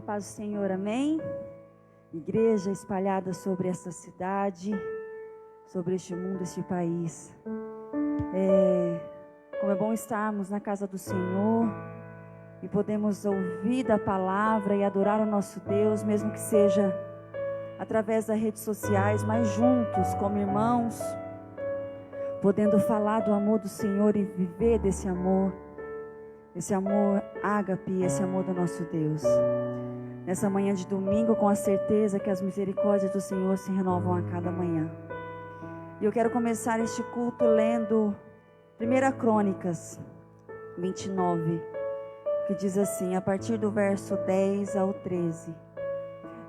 paz do Senhor, amém? Igreja espalhada sobre essa cidade, sobre este mundo, este país. Como é bom estarmos na casa do Senhor e podemos ouvir da palavra e adorar o nosso Deus, mesmo que seja através das redes sociais, mas juntos, como irmãos, podendo falar do amor do Senhor e viver desse amor ágape, esse amor do nosso Deus. Nessa manhã de domingo, com a certeza que as misericórdias do Senhor se renovam a cada manhã. E eu quero começar este culto lendo 1 Crônicas 29, que diz assim, a partir do verso 10 ao 13.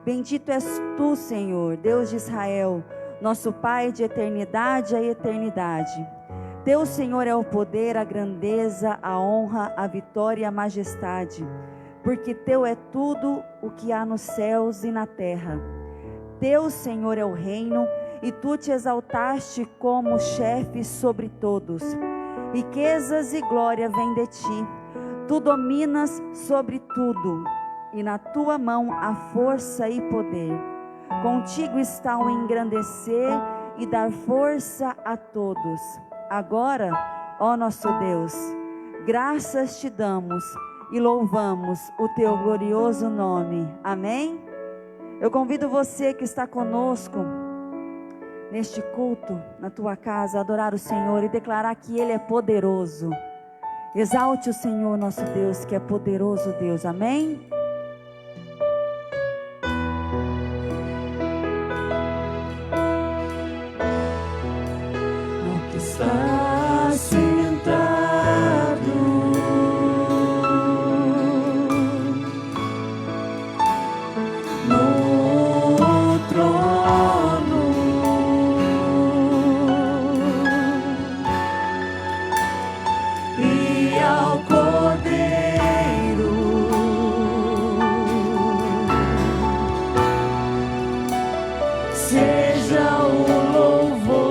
Bendito és tu, Senhor, Deus de Israel, nosso Pai de eternidade a eternidade. Teu, Senhor, é o poder, a grandeza, a honra, a vitória e a majestade, porque teu é tudo o que há nos céus e na terra. Teu, Senhor, é o reino, e tu te exaltaste como chefe sobre todos. Riquezas e glória vêm de ti. Tu dominas sobre tudo, e na tua mão há força e poder. Contigo está o engrandecer e dar força a todos. Agora, ó nosso Deus, graças te damos e louvamos o teu glorioso nome. Amém? Eu convido você que está conosco neste culto, na tua casa, a adorar o Senhor e declarar que Ele é poderoso. Exalte o Senhor nosso Deus, que é poderoso Deus. Amém? Está sentado no trono, e ao Cordeiro seja o louvor.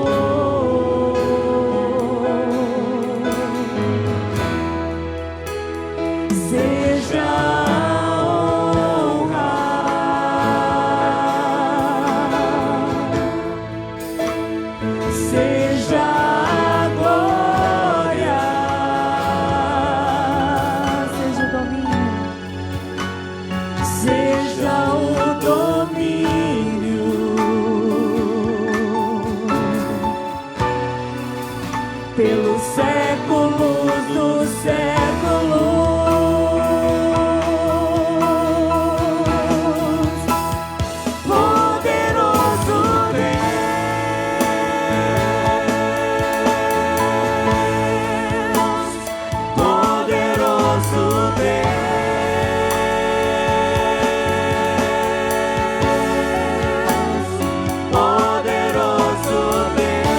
Pelos séculos dos séculos, poderoso Deus, poderoso Deus, poderoso Deus.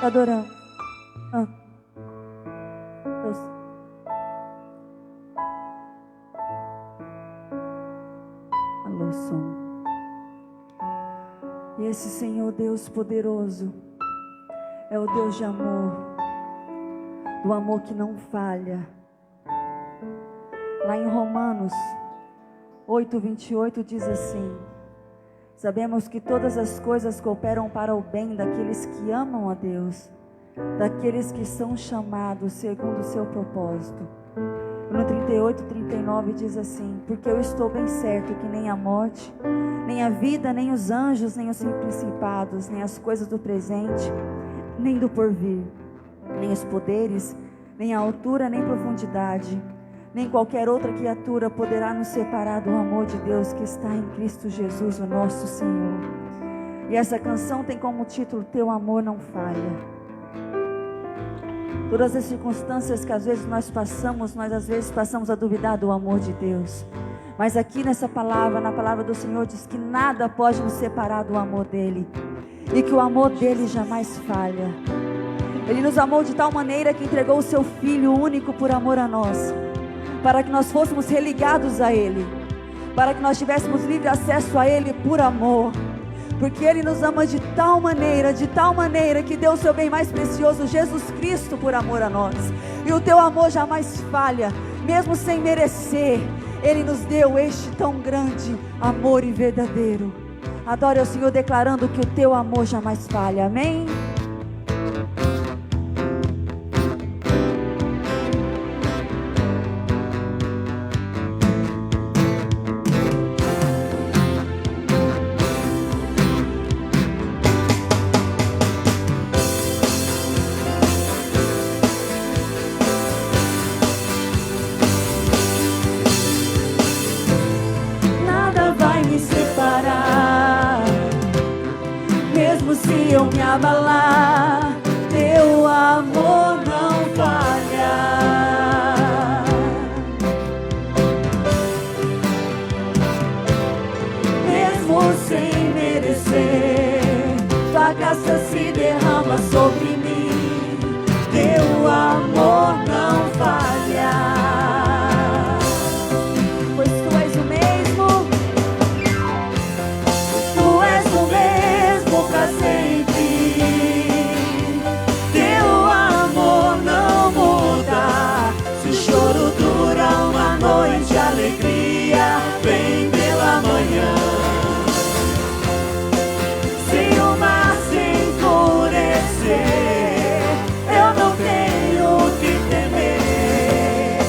Adorando. Deus. Alô, som. E esse Senhor Deus poderoso é o Deus de amor, do amor que não falha. Lá em Romanos 8:28 diz assim: sabemos que todas as coisas cooperam para o bem daqueles que amam a Deus, daqueles que são chamados segundo o seu propósito. No 38:39 diz assim: porque eu estou bem certo que nem a morte, nem a vida, nem os anjos, nem os principados, nem as coisas do presente, nem do porvir, nem os poderes, nem a altura, nem profundidade, nem qualquer outra criatura poderá nos separar do amor de Deus que está em Cristo Jesus, o nosso Senhor. E essa canção tem como título: Teu amor não falha. Todas as circunstâncias que às vezes nós às vezes passamos a duvidar do amor de Deus. Mas aqui nessa palavra, na palavra do Senhor, diz que nada pode nos separar do amor dEle. E que o amor dEle jamais falha. Ele nos amou de tal maneira que entregou o seu Filho único por amor a nós, para que nós fôssemos religados a Ele, para que nós tivéssemos livre acesso a Ele por amor, porque Ele nos ama de tal maneira que deu o seu bem mais precioso, Jesus Cristo, por amor a nós. E o teu amor jamais falha, mesmo sem merecer. Ele nos deu este tão grande amor e verdadeiro. Adore ao Senhor declarando que o teu amor jamais falha, amém? Se eu me abalar, teu amor não falha. Mesmo sem merecer, tua graça se derrama sobre mim. Teu amor não falha. alegria vem pela manhã. Se o mar se enfurecer, eu não tenho o que temer,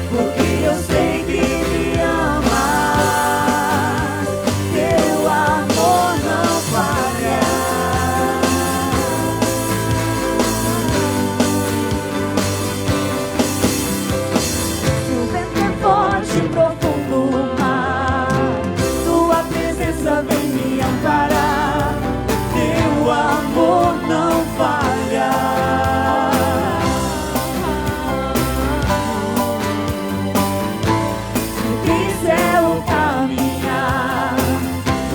porque eu sei que me amas, teu amor não falha. Se o vento é forte e profundo o mar, tua presença vem me amparar, teu amor não falha. Quiser o caminhar,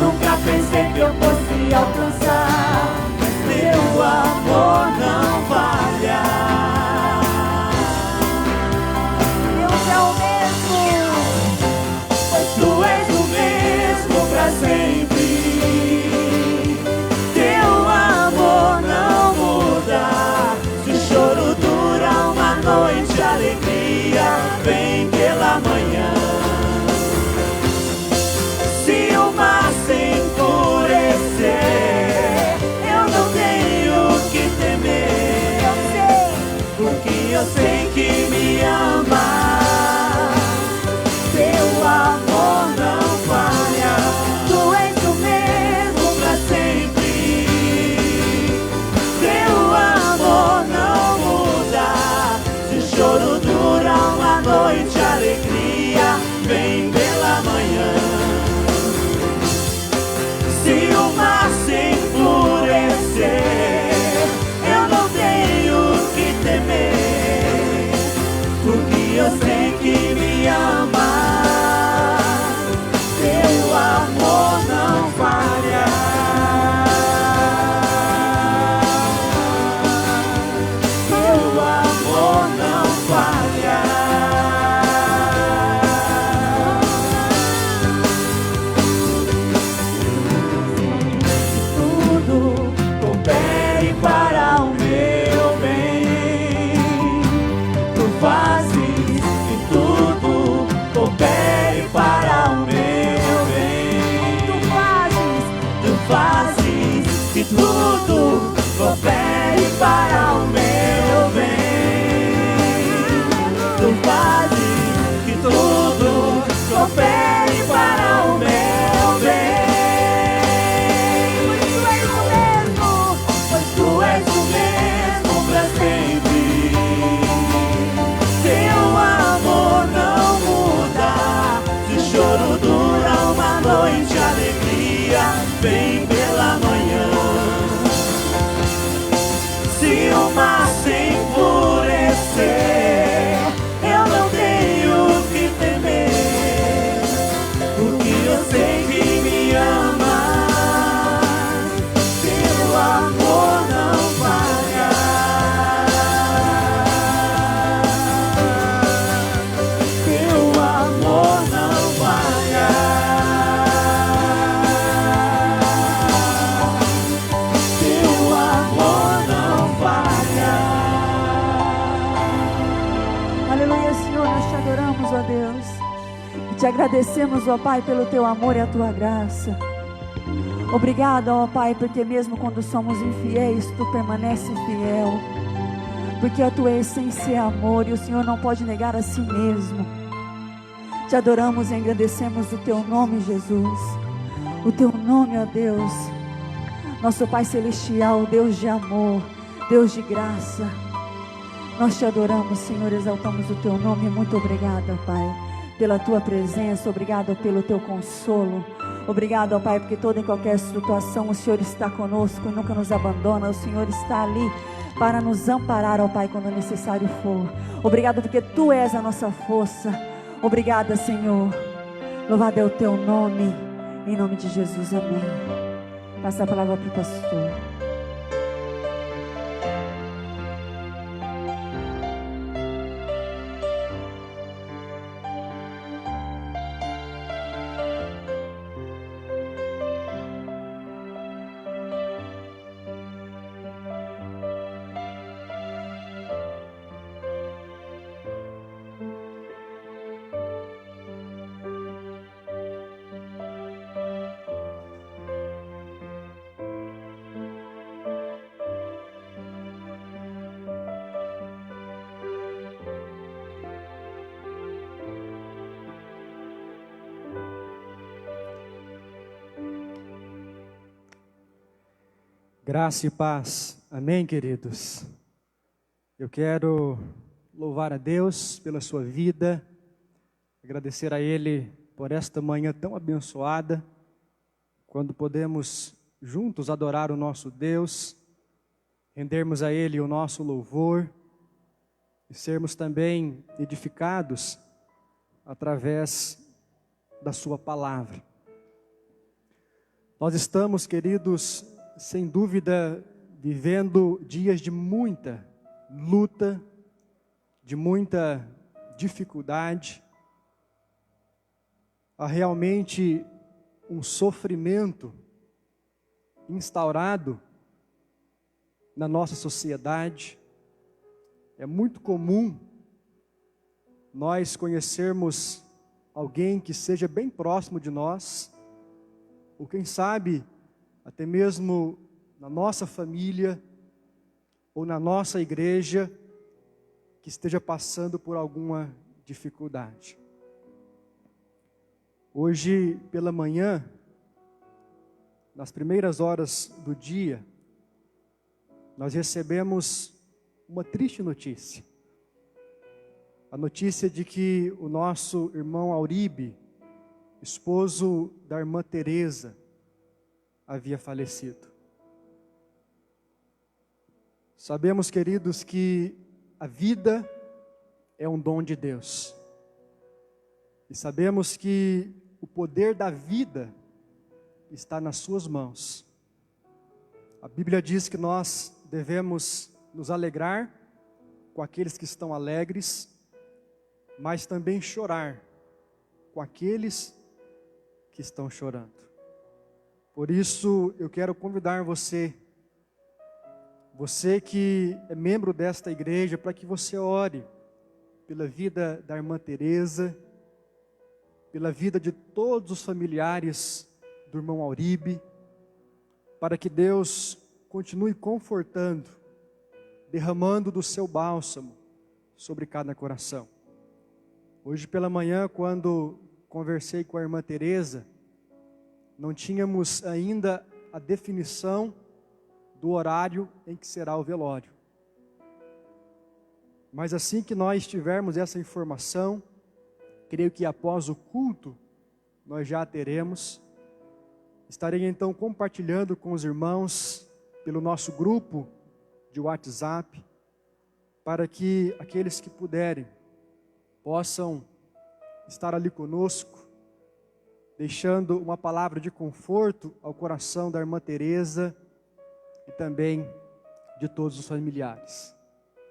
nunca pensei que eu fosse alcançar, mas teu amor não falha. Deus é o mesmo, pois tu és o mesmo pra sempre. Teu amor não muda. Se o choro dura uma noite, a alegria vem pela manhã. Se o mar se enfurecer, eu não tenho o que temer, porque eu sei que me amas, teu amor não falha. Tu és o mesmo pra sempre, teu amor não muda. Se o choro dura uma noite, a alegria vem pela manhã. Se o mar se enfurecer, eu não tenho o que temer, porque eu sei que me amas, teu amor não falha. Teu amor não falha. Tudo coopere para o meu bem. Tu fazes que tudo coopere para o meu bem. Tu fazes que tudo coopere para o meu bem. Tu fazes que tudo coopere para o meu bem. Pois tu és o mesmo pra sempre. Teu amor não muda. Se o choro dura uma noite, a alegria vem pela manhã. Se o mar se enfurecer, eu não tenho o que temer, porque eu sei que me amas, teu amor não falha. Teu amor não falha. Teu amor não falha. Aleluia, Senhor, nós te adoramos, ó Deus. E te agradecemos, ó Pai, pelo teu amor e a tua graça. Obrigado, ó Pai, porque mesmo quando somos infiéis, tu permanece fiel. Porque a tua essência é amor e o Senhor não pode negar a si mesmo. Te adoramos e agradecemos o teu nome, Jesus. O teu nome, ó Deus. Nosso Pai Celestial, Deus de amor, Deus de graça. Nós te adoramos, Senhor, exaltamos o teu nome. Muito obrigada, Pai, pela tua presença. Obrigado pelo teu consolo. Obrigado, ó Pai, porque toda e qualquer situação o Senhor está conosco e nunca nos abandona. O Senhor está ali para nos amparar, ó Pai, quando necessário for. Obrigado porque tu és a nossa força. Obrigada, Senhor. Louvado é o teu nome. Em nome de Jesus, amém. Passa a palavra para o pastor. Graça e paz. Amém, queridos? Eu quero louvar a Deus pela sua vida, agradecer a Ele por esta manhã tão abençoada, quando podemos juntos adorar o nosso Deus, rendermos a Ele o nosso louvor e sermos também edificados através da sua palavra. Nós estamos, queridos, sem dúvida, vivendo dias de muita luta, de muita dificuldade. Há realmente um sofrimento instaurado na nossa sociedade. É muito comum nós conhecermos alguém que seja bem próximo de nós, ou quem sabe, até mesmo na nossa família ou na nossa igreja, que esteja passando por alguma dificuldade. Hoje pela manhã, nas primeiras horas do dia, nós recebemos uma triste notícia. A notícia de que o nosso irmão Auribe, esposo da irmã Teresa, havia falecido. Sabemos, queridos, que a vida é um dom de Deus. E sabemos que o poder da vida está nas suas mãos. A Bíblia diz que nós devemos nos alegrar com aqueles que estão alegres, mas também chorar com aqueles que estão chorando. Por isso, eu quero convidar você que é membro desta igreja, para que você ore pela vida da irmã Teresa, pela vida de todos os familiares do irmão Auribe, para que Deus continue confortando, derramando do seu bálsamo sobre cada coração. Hoje pela manhã, quando conversei com a irmã Teresa, não tínhamos ainda a definição do horário em que será o velório. Mas assim que nós tivermos essa informação, creio que após o culto, nós já a teremos. Estarei então compartilhando com os irmãos, pelo nosso grupo de WhatsApp, para que aqueles que puderem, possam estar ali conosco, deixando uma palavra de conforto ao coração da irmã Teresa e também de todos os familiares.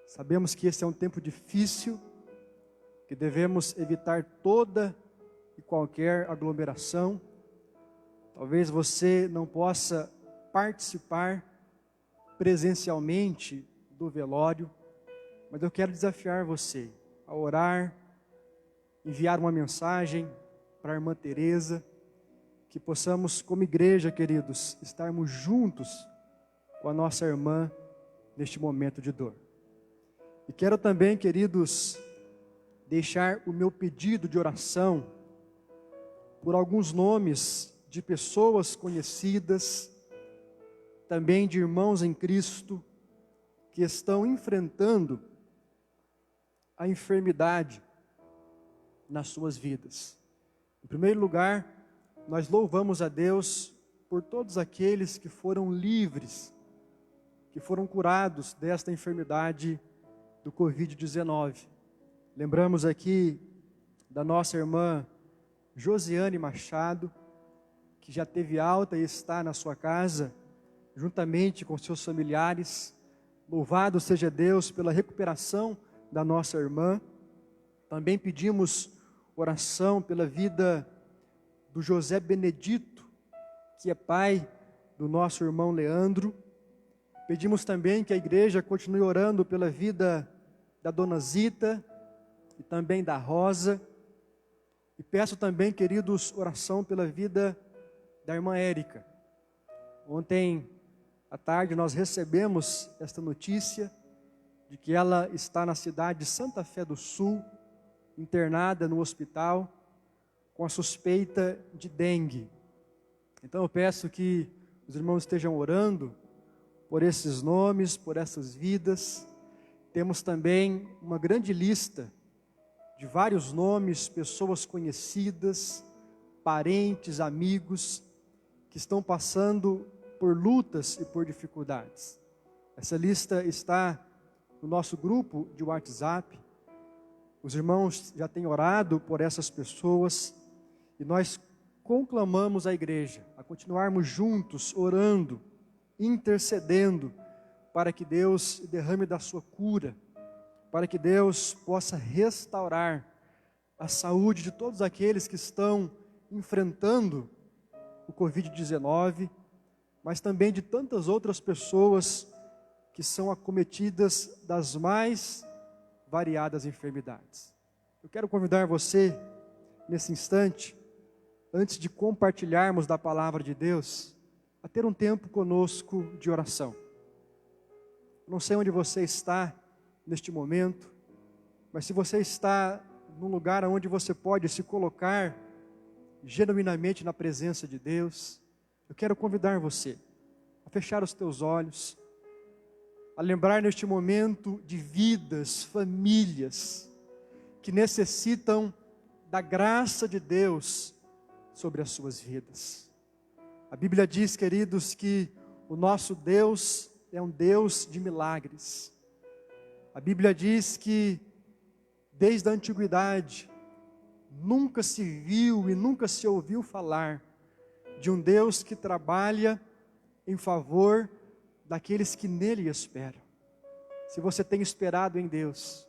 Sabemos que esse é um tempo difícil, que devemos evitar toda e qualquer aglomeração. Talvez você não possa participar presencialmente do velório, mas eu quero desafiar você a orar, enviar uma mensagem para a irmã Teresa, que possamos como igreja, queridos, estarmos juntos com a nossa irmã neste momento de dor. E quero também, queridos, deixar o meu pedido de oração por alguns nomes de pessoas conhecidas, também de irmãos em Cristo, que estão enfrentando a enfermidade nas suas vidas. Em primeiro lugar, nós louvamos a Deus por todos aqueles que foram livres, que foram curados desta enfermidade do Covid-19. Lembramos aqui da nossa irmã Josiane Machado, que já teve alta e está na sua casa, juntamente com seus familiares. Louvado seja Deus pela recuperação da nossa irmã. Também pedimos oração pela vida do José Benedito, que é pai do nosso irmão Leandro. Pedimos também que a igreja continue orando pela vida da dona Zita e também da Rosa. E peço também, queridos, oração pela vida da irmã Érica. Ontem à tarde nós recebemos esta notícia de que ela está na cidade de Santa Fé do Sul, internada no hospital, com a suspeita de dengue. Então eu peço que os irmãos estejam orando por esses nomes, por essas vidas. Temos também uma grande lista de vários nomes, pessoas conhecidas, parentes, amigos, que estão passando por lutas e por dificuldades. Essa lista está no nosso grupo de WhatsApp. Os irmãos já têm orado por essas pessoas e nós conclamamos a igreja a continuarmos juntos, orando, intercedendo, para que Deus derrame da sua cura, para que Deus possa restaurar a saúde de todos aqueles que estão enfrentando o Covid-19, mas também de tantas outras pessoas que são acometidas das mais variadas enfermidades. Eu quero convidar você, nesse instante, antes de compartilharmos da palavra de Deus, a ter um tempo conosco de oração. Não sei onde você está neste momento, mas se você está num lugar onde você pode se colocar genuinamente na presença de Deus, eu quero convidar você a fechar os teus olhos, a lembrar neste momento de vidas, famílias, que necessitam da graça de Deus sobre as suas vidas. A Bíblia diz, queridos, que o nosso Deus é um Deus de milagres. A Bíblia diz que desde a antiguidade nunca se viu e nunca se ouviu falar de um Deus que trabalha em favor daqueles que nele esperam. Se você tem esperado em Deus,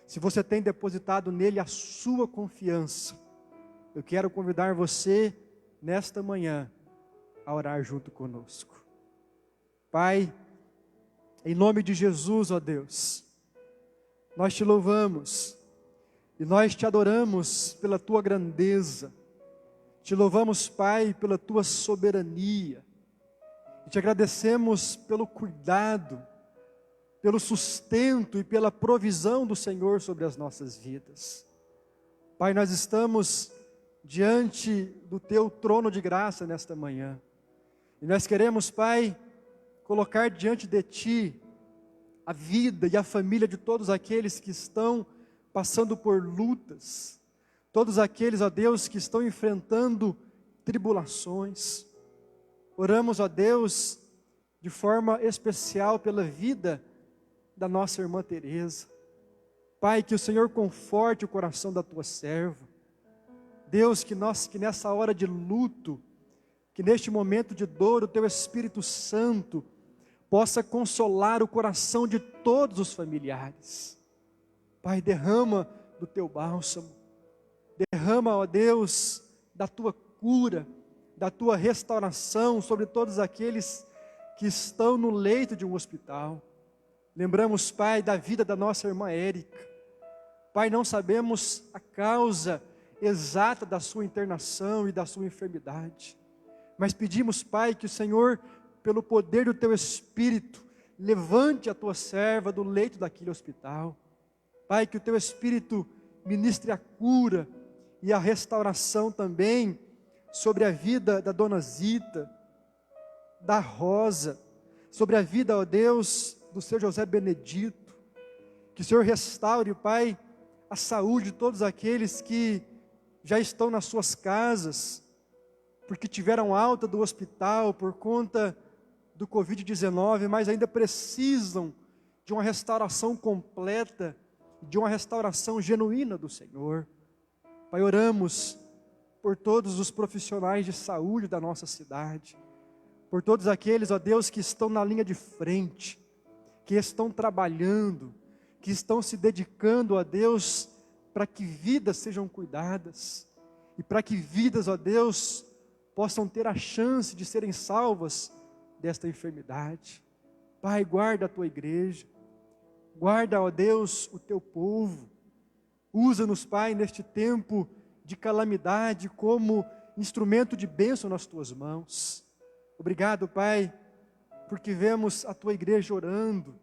se você tem depositado nele a sua confiança, eu quero convidar você nesta manhã a orar junto conosco. Pai, em nome de Jesus, ó Deus, nós te louvamos e nós te adoramos pela tua grandeza. Te louvamos, Pai, pela tua soberania. E te agradecemos pelo cuidado, pelo sustento e pela provisão do Senhor sobre as nossas vidas. Pai, nós estamos diante do teu trono de graça nesta manhã. E nós queremos, Pai, colocar diante de ti a vida e a família de todos aqueles que estão passando por lutas, todos aqueles, ó Deus, que estão enfrentando tribulações. Oramos, ó Deus, de forma especial pela vida da nossa irmã Teresa. Pai, que o Senhor conforte o coração da tua serva. Deus, que nessa hora de luto, que neste momento de dor, o teu Espírito Santo possa consolar o coração de todos os familiares. Pai, derrama do teu bálsamo, derrama, ó Deus, da tua cura, da tua restauração sobre todos aqueles que estão no leito de um hospital. Lembramos, Pai, da vida da nossa irmã Érica. Pai, não sabemos a causa exata da sua internação e da sua enfermidade, mas pedimos, Pai, que o Senhor, pelo poder do teu Espírito, levante a tua serva do leito daquele hospital. Pai, que o teu Espírito ministre a cura e a restauração também sobre a vida da dona Zita, da Rosa, sobre a vida, ó Deus, do seu José Benedito. Que o Senhor restaure, Pai, a saúde de todos aqueles que já estão nas suas casas, porque tiveram alta do hospital por conta do Covid-19, mas ainda precisam de uma restauração completa, de uma restauração genuína do Senhor. Pai, oramos por todos os profissionais de saúde da nossa cidade, por todos aqueles, ó Deus, que estão na linha de frente, que estão trabalhando, que estão se dedicando, ó Deus, para que vidas sejam cuidadas, e para que vidas, ó Deus, possam ter a chance de serem salvas desta enfermidade. Pai, guarda a tua igreja, guarda, ó Deus, o teu povo. Usa-nos, Pai, neste tempo de calamidade como instrumento de bênção nas tuas mãos. Obrigado, Pai, porque vemos a tua igreja orando,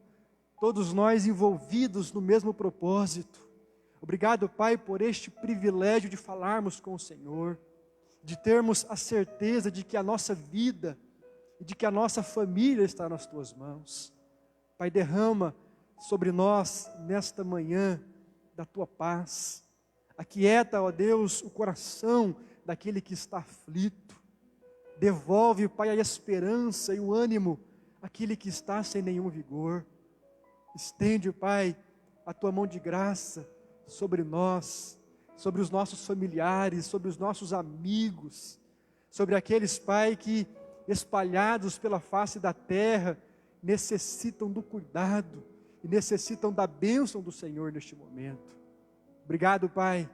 todos nós envolvidos no mesmo propósito. Obrigado, Pai, por este privilégio de falarmos com o Senhor, de termos a certeza de que a nossa vida e de que a nossa família está nas tuas mãos. Pai, derrama sobre nós nesta manhã da tua paz. Aquieta, ó Deus, o coração daquele que está aflito. Devolve, Pai, a esperança e o ânimo àquele que está sem nenhum vigor. Estende, Pai, a tua mão de graça sobre nós, sobre os nossos familiares, sobre os nossos amigos, sobre aqueles, Pai, que espalhados pela face da terra necessitam do cuidado e necessitam da bênção do Senhor neste momento. Obrigado, Pai,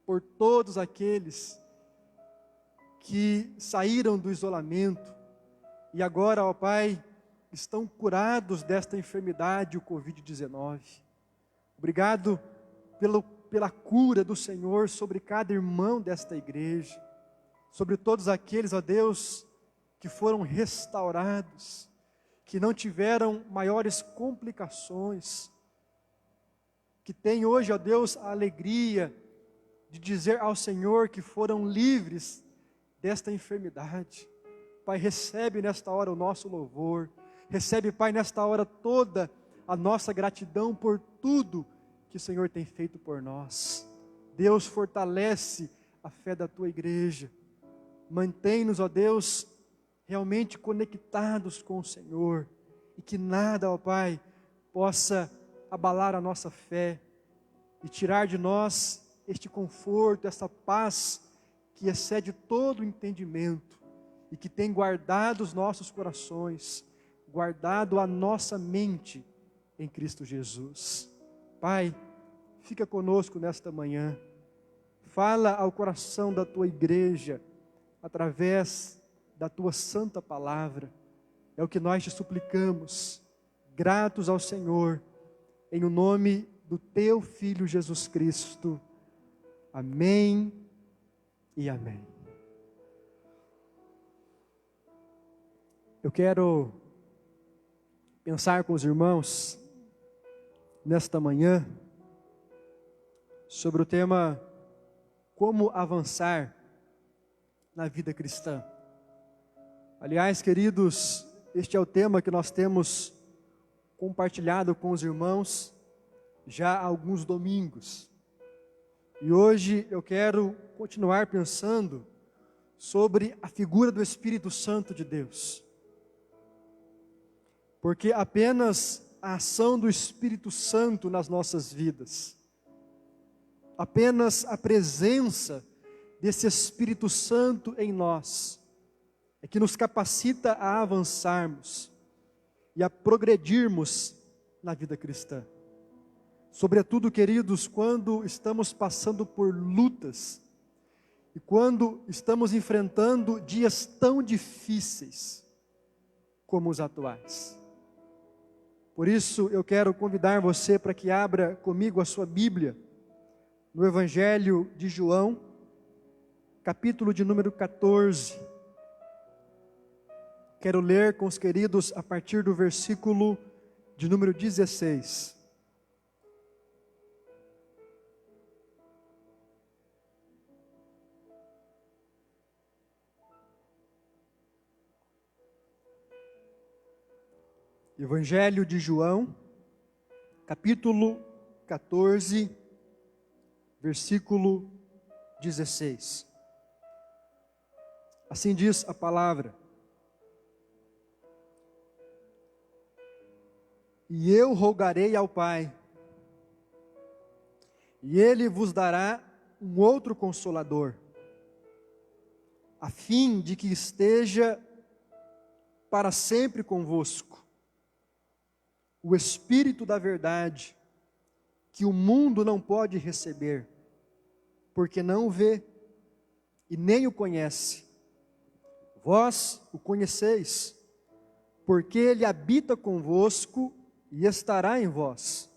por todos aqueles que saíram do isolamento e agora, ó Pai, estão curados desta enfermidade, o Covid-19. Obrigado pela cura do Senhor sobre cada irmão desta igreja, sobre todos aqueles, ó Deus, que foram restaurados, que não tiveram maiores complicações, que têm hoje, ó Deus, a alegria de dizer ao Senhor que foram livres desta enfermidade. Pai, recebe nesta hora o nosso louvor, recebe, Pai, nesta hora toda a nossa gratidão por tudo que o Senhor tem feito por nós. Deus, fortalece a fé da tua igreja, mantém-nos, ó Deus, realmente conectados com o Senhor, e que nada, ó Pai, possa abalar a nossa fé, e tirar de nós este conforto, essa paz, que excede todo o entendimento, e que tem guardado os nossos corações, guardado a nossa mente em Cristo Jesus. Pai, fica conosco nesta manhã, fala ao coração da tua igreja, através da tua santa palavra, é o que nós te suplicamos, gratos ao Senhor, em o nome do teu Filho Jesus Cristo. Amém e amém. Eu quero pensar com os irmãos, nesta manhã, sobre o tema, como avançar na vida cristã. Aliás, queridos, este é o tema que nós temos compartilhado com os irmãos já há alguns domingos. E hoje eu quero continuar pensando sobre a figura do Espírito Santo de Deus. Porque apenas a ação do Espírito Santo nas nossas vidas, apenas a presença desse Espírito Santo em nós, é que nos capacita a avançarmos e a progredirmos na vida cristã. Sobretudo, queridos, quando estamos passando por lutas e quando estamos enfrentando dias tão difíceis como os atuais. Por isso, eu quero convidar você para que abra comigo a sua Bíblia no Evangelho de João, capítulo de número 14. Quero ler com os queridos a partir do versículo de número 16. Evangelho de João, capítulo 14, versículo 16. Assim diz a palavra: E eu rogarei ao Pai, e Ele vos dará um outro Consolador, a fim de que esteja para sempre convosco, o Espírito da verdade, que o mundo não pode receber, porque não o vê e nem o conhece. Vós o conheceis, porque Ele habita convosco e estará em vós.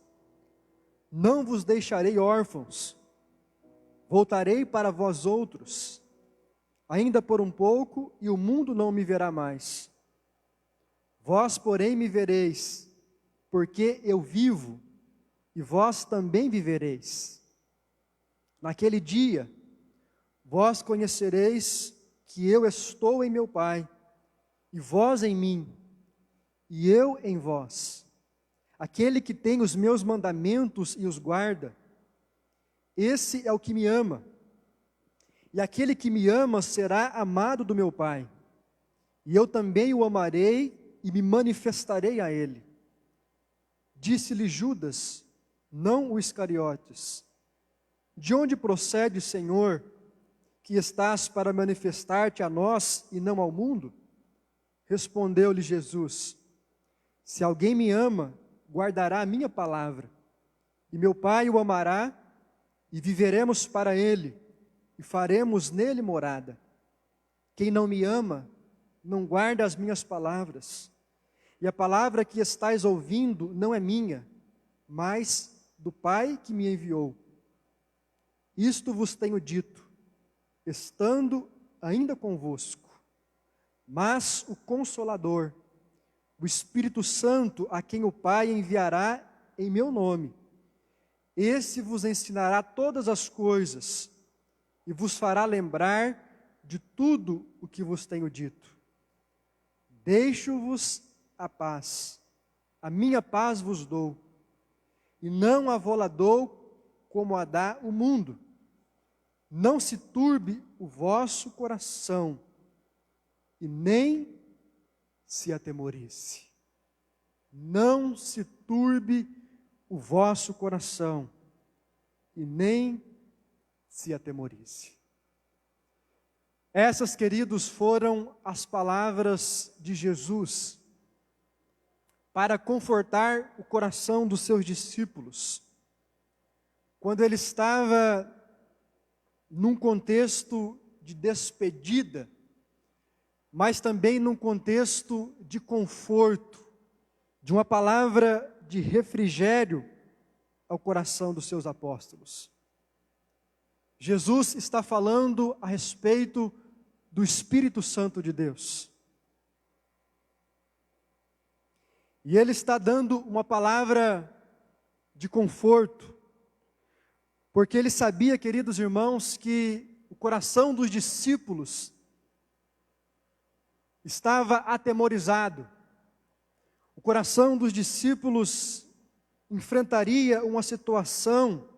Não vos deixarei órfãos, voltarei para vós outros, ainda por um pouco, e o mundo não me verá mais. Vós, porém, me vereis, porque eu vivo, e vós também vivereis. Naquele dia, vós conhecereis que eu estou em meu Pai, e vós em mim, e eu em vós. Aquele que tem os meus mandamentos e os guarda, esse é o que me ama. E aquele que me ama será amado do meu Pai. E eu também o amarei e me manifestarei a ele. Disse-lhe Judas, não o Iscariotes: de onde procede, Senhor, que estás para manifestar-te a nós e não ao mundo? Respondeu-lhe Jesus: se alguém me ama, guardará a minha palavra, e meu Pai o amará, e viveremos para ele, e faremos nele morada. Quem não me ama, não guarda as minhas palavras, e a palavra que estais ouvindo não é minha, mas do Pai que me enviou. Isto vos tenho dito, estando ainda convosco. Mas o Consolador, o Espírito Santo, a quem o Pai enviará em meu nome, esse vos ensinará todas as coisas e vos fará lembrar de tudo o que vos tenho dito. Deixo-vos a paz, a minha paz vos dou, e não a vou-la dou como a dá o mundo. Não se turbe o vosso coração, e nem se atemorize. Não se turbe o vosso coração, e nem se atemorize. Essas, queridos, foram as palavras de Jesus para confortar o coração dos seus discípulos, quando ele estava num contexto de despedida, mas também num contexto de conforto, de uma palavra de refrigério ao coração dos seus apóstolos. Jesus está falando a respeito do Espírito Santo de Deus. E ele está dando uma palavra de conforto, porque ele sabia, queridos irmãos, que o coração dos discípulos estava atemorizado. O coração dos discípulos enfrentaria uma situação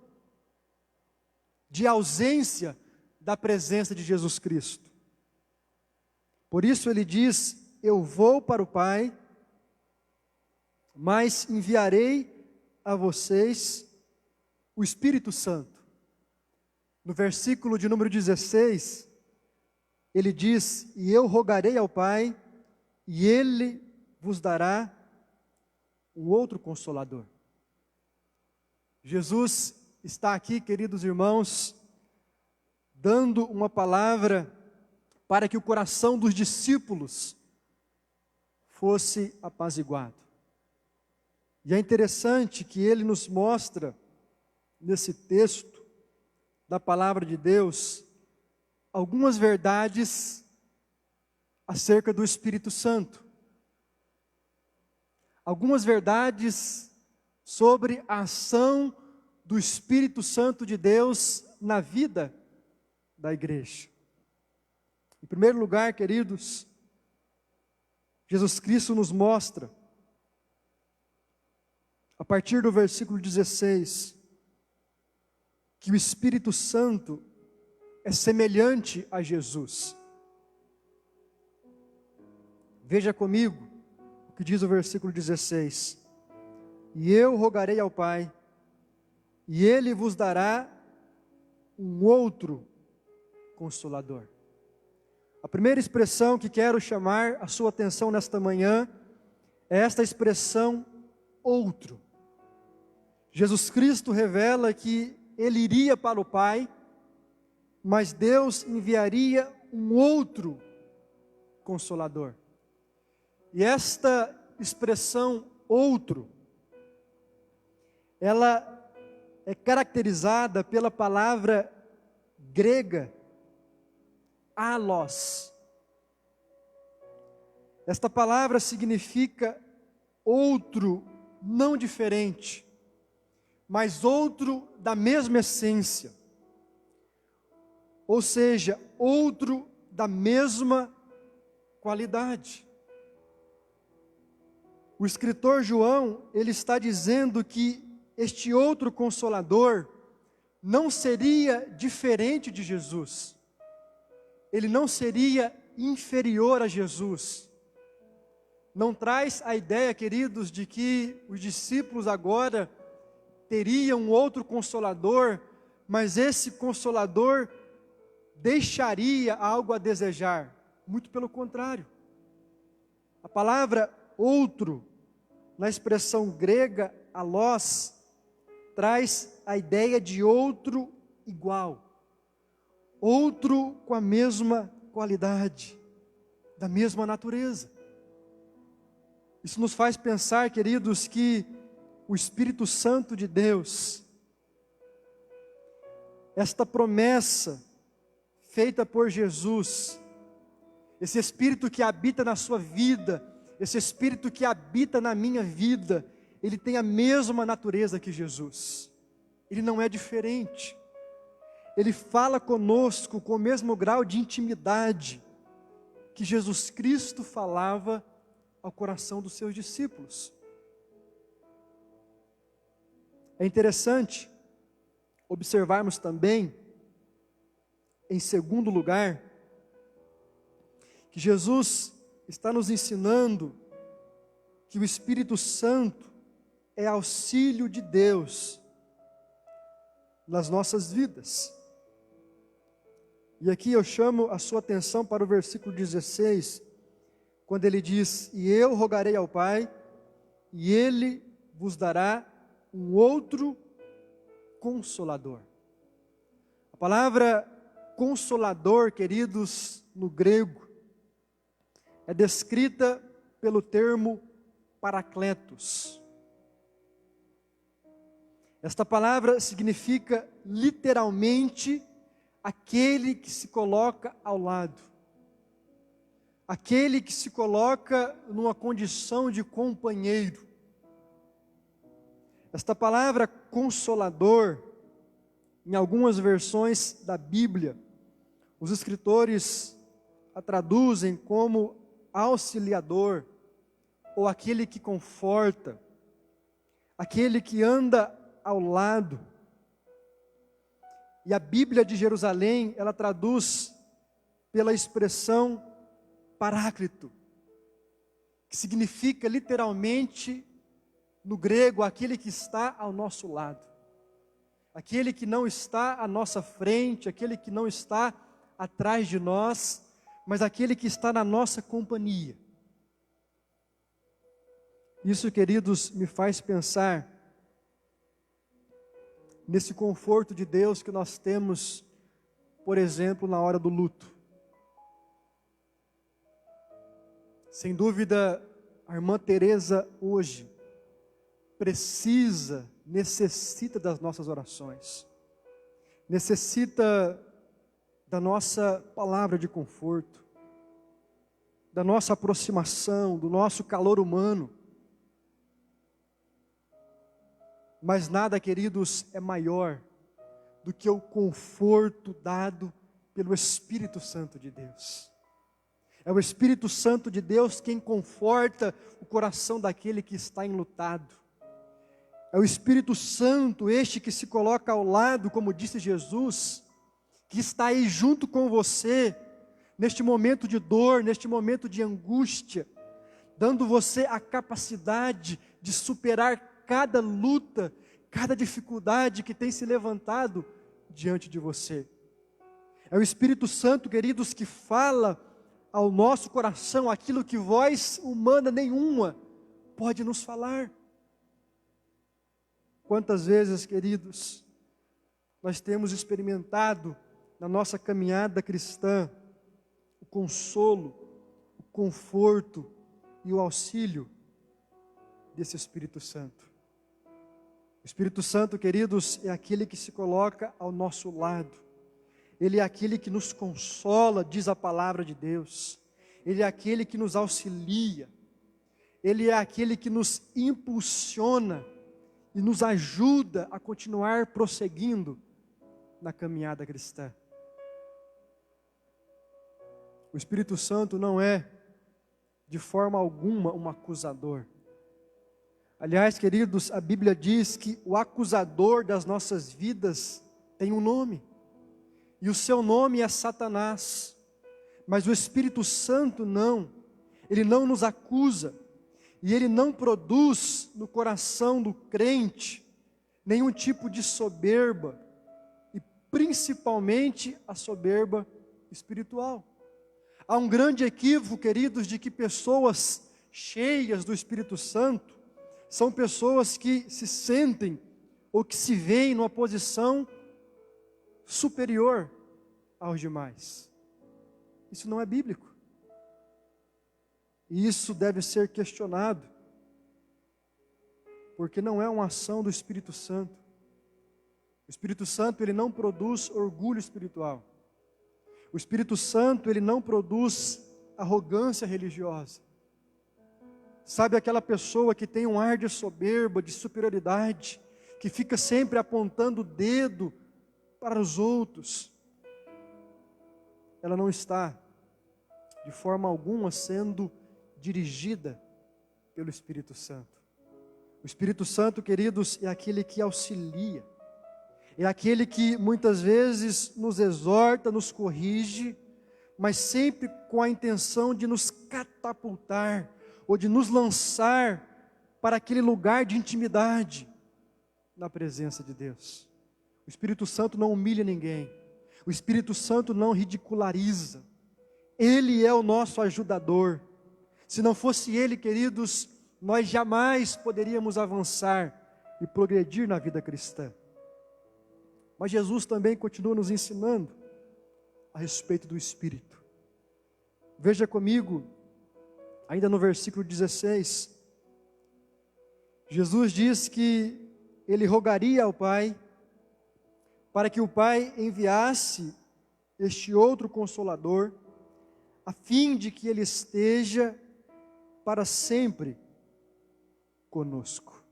de ausência da presença de Jesus Cristo. Por isso ele diz: eu vou para o Pai, mas enviarei a vocês o Espírito Santo. No versículo de número 16, ele diz: e eu rogarei ao Pai, e Ele vos dará um outro Consolador. Jesus está aqui, queridos irmãos, dando uma palavra para que o coração dos discípulos fosse apaziguado. E é interessante que ele nos mostra, nesse texto da palavra de Deus, algumas verdades acerca do Espírito Santo. Algumas verdades sobre a ação do Espírito Santo de Deus na vida da igreja. Em primeiro lugar, queridos, Jesus Cristo nos mostra, a partir do versículo 16, que o Espírito Santo é semelhante a Jesus. Veja comigo o que diz o versículo 16: e eu rogarei ao Pai, e Ele vos dará um outro Consolador. A primeira expressão que quero chamar a sua atenção nesta manhã é esta expressão outro. Jesus Cristo revela que Ele iria para o Pai, mas Deus enviaria um outro Consolador. E esta expressão outro, ela é caracterizada pela palavra grega allos. Esta palavra significa outro não diferente, mas outro da mesma essência. Ou seja, outro da mesma qualidade. O escritor João, ele está dizendo que este outro Consolador não seria diferente de Jesus. Ele não seria inferior a Jesus. Não traz a ideia, queridos, de que os discípulos agora teriam um outro Consolador, mas esse Consolador deixaria algo a desejar. Muito pelo contrário. A palavra outro, na expressão grega alós, traz a ideia de outro igual. Outro com a mesma qualidade, da mesma natureza. Isso nos faz pensar, queridos, que o Espírito Santo de Deus, esta promessa feita por Jesus, esse Espírito que habita na sua vida, esse Espírito que habita na minha vida, ele tem a mesma natureza que Jesus. Ele não é diferente. Ele fala conosco com o mesmo grau de intimidade que Jesus Cristo falava ao coração dos seus discípulos. É interessante observarmos também, em segundo lugar, que Jesus está nos ensinando que o Espírito Santo é auxílio de Deus nas nossas vidas. E aqui eu chamo a sua atenção para o versículo 16, quando ele diz: e eu rogarei ao Pai, e Ele vos dará um outro Consolador. A palavra Consolador, queridos, no grego, é descrita pelo termo Paracletos. Esta palavra significa literalmente aquele que se coloca ao lado, aquele que se coloca numa condição de companheiro. Esta palavra Consolador, em algumas versões da Bíblia, os escritores a traduzem como auxiliador, ou aquele que conforta, aquele que anda ao lado. E a Bíblia de Jerusalém, ela traduz pela expressão Paráclito, que significa literalmente, no grego, aquele que está ao nosso lado, aquele que não está à nossa frente, aquele que não está atrás de nós, mas aquele que está na nossa companhia. Isso, queridos, me faz pensar nesse conforto de Deus que nós temos, por exemplo, na hora do luto. Sem dúvida, a irmã Teresa hoje necessita das nossas orações, necessita da nossa palavra de conforto, da nossa aproximação, do nosso calor humano. Mas nada, queridos, é maior do que o conforto dado pelo Espírito Santo de Deus. É o Espírito Santo de Deus quem conforta o coração daquele que está enlutado. É o Espírito Santo, este que se coloca ao lado, como disse Jesus, que está aí junto com você, neste momento de dor, neste momento de angústia, dando você a capacidade de superar cada luta, cada dificuldade que tem se levantado diante de você. É o Espírito Santo, queridos, que fala ao nosso coração aquilo que voz humana nenhuma pode nos falar. Quantas vezes, queridos, nós temos experimentado na nossa caminhada cristã o consolo, o conforto e o auxílio desse Espírito Santo. O Espírito Santo, queridos, é aquele que se coloca ao nosso lado. Ele é aquele que nos consola, diz a palavra de Deus. Ele é aquele que nos auxilia. Ele é aquele que nos impulsiona e nos ajuda a continuar prosseguindo na caminhada cristã. O Espírito Santo não é, de forma alguma, um acusador. Aliás, queridos, a Bíblia diz que o acusador das nossas vidas tem um nome, e o seu nome é Satanás, mas o Espírito Santo não, ele não nos acusa, e ele não produz no coração do crente nenhum tipo de soberba, e principalmente a soberba espiritual. Há um grande equívoco, queridos, de que pessoas cheias do Espírito Santo são pessoas que se sentem ou que se veem numa posição superior aos demais. Isso não é bíblico. E isso deve ser questionado, porque não é uma ação do Espírito Santo. O Espírito Santo, ele não produz orgulho espiritual. O Espírito Santo, ele não produz arrogância religiosa. Sabe aquela pessoa que tem um ar de soberba, de superioridade, que fica sempre apontando o dedo para os outros? Ela não está, de forma alguma, sendo dirigida pelo Espírito Santo. O Espírito Santo, queridos, é aquele que auxilia, é aquele que muitas vezes nos exorta, nos corrige, mas sempre com a intenção de nos catapultar, ou de nos lançar para aquele lugar de intimidade na presença de Deus. O Espírito Santo não humilha ninguém, o Espírito Santo não ridiculariza, Ele é o nosso ajudador. Se não fosse Ele, queridos, nós jamais poderíamos avançar e progredir na vida cristã. Mas Jesus também continua nos ensinando a respeito do Espírito. Veja comigo, ainda no versículo 16, Jesus diz que Ele rogaria ao Pai, para que o Pai enviasse este outro Consolador, a fim de que Ele esteja para sempre conosco.